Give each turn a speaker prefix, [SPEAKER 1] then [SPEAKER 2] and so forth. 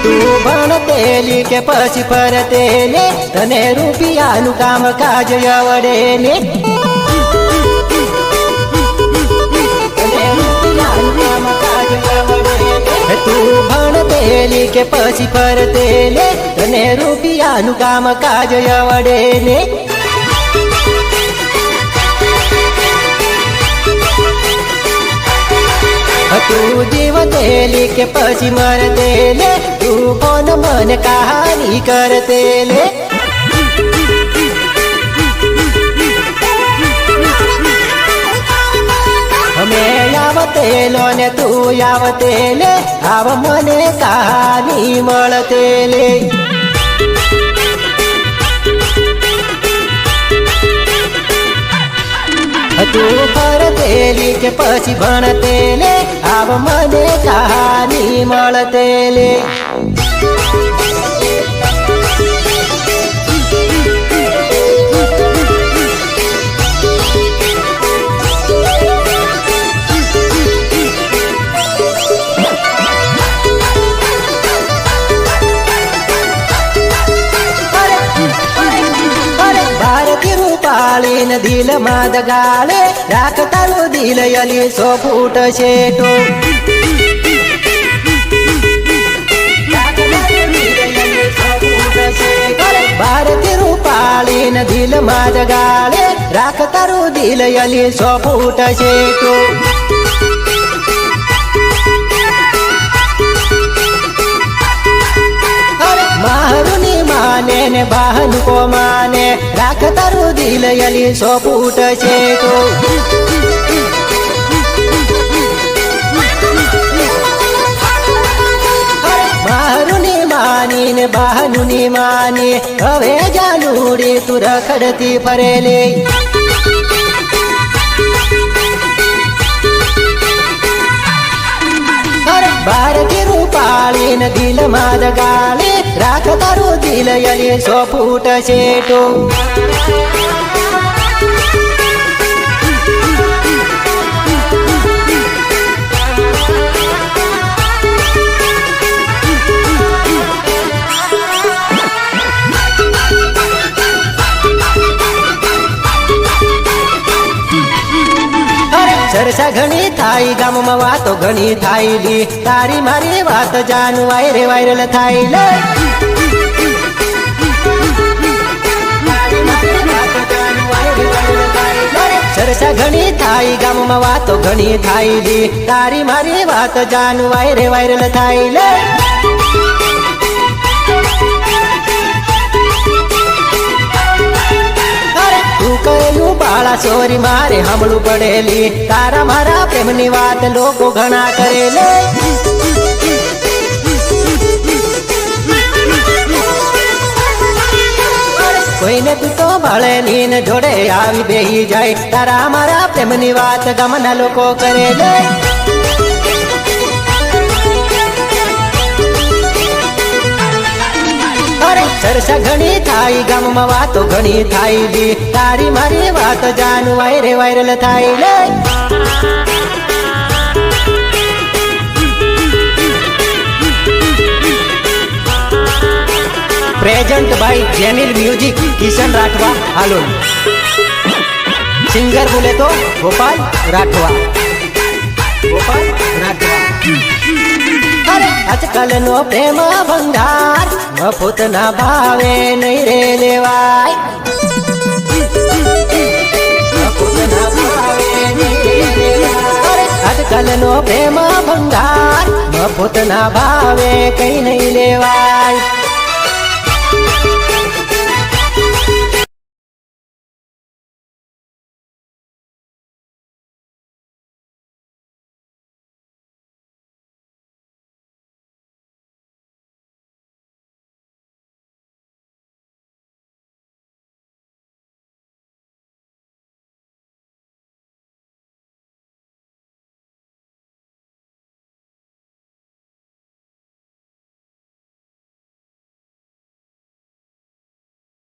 [SPEAKER 1] તું ભણતેલી કે પછી ફરતેલે તને રૂપિયાનું કામ કાજ આવડે ને તું ભણતેલી કે પછી ફરતેલે તને રૂપિયાનું કામ કાજ આવડે ને તું જીવતેલી કે પછી મરતેલે તું કોણ મન કહાની કરતેલે અમે આવતેલો ને તું આવતેલે આવ મને કહાની મળતેલે તું ફરતેલી કે પછી ભણતેલે આવ મને કહાની મળતેલે પાળીને દિલમાં દગાડે રાખ તારું દિલ અલી 100 ફૂટ છેટો ભારતી રૂપાળીને દિલમાં દગાડે રાખ તારું દિલ અલી 100 ફૂટ છેટો મારું ની માને ને બહાન કો માને રાખ તારું દિલ અલી 100 ફૂટ છેટો મારું ની માની ને બહાનું ની માની હવે જાનુડી તું રખડતી ફરેલી ભારતી રૂપાળીને દિલમાં દગાડે રાખ તારું દિલ અલી 100 ફૂટ છેટો ચર્ચા ઘણી થાય ગામમાં વાતો ઘણી થાયલી તારી મારી વાત જાનું વાયરલ થાય લે ચર્ચા ઘણી થાય ગામમાં વાતો ઘણી થાયલી તારી મારી વાત જાનું વાયરલ થાય લે તું કહેલું બાળા ચોરી મારે હમણું પડેલી તારા મારા પ્રેમની વાત લોકો ઘણા કરેલે કોઈને તું તો ભળેલી ને જોડે આવી બેહી જાય તારા મારા પ્રેમની વાત ગામના લોકો કરેલે ચર્ચા ઘણી થાય ગામમાં વાતો ઘણી થાયલી તારી મારી વાત જાનું વાયરલ થાય લે present by Jenil music Kishan Rathwa Halol singer બોલે તો ગોપાલ રાઠવા આજકાલ નો પ્રેમ ભંડાર મફત ના ભાવે નહીં રે લેવાય આજકાલ નો પ્રેમ ભંડાર મફત ના ભાવે કઈ નહીં લેવાય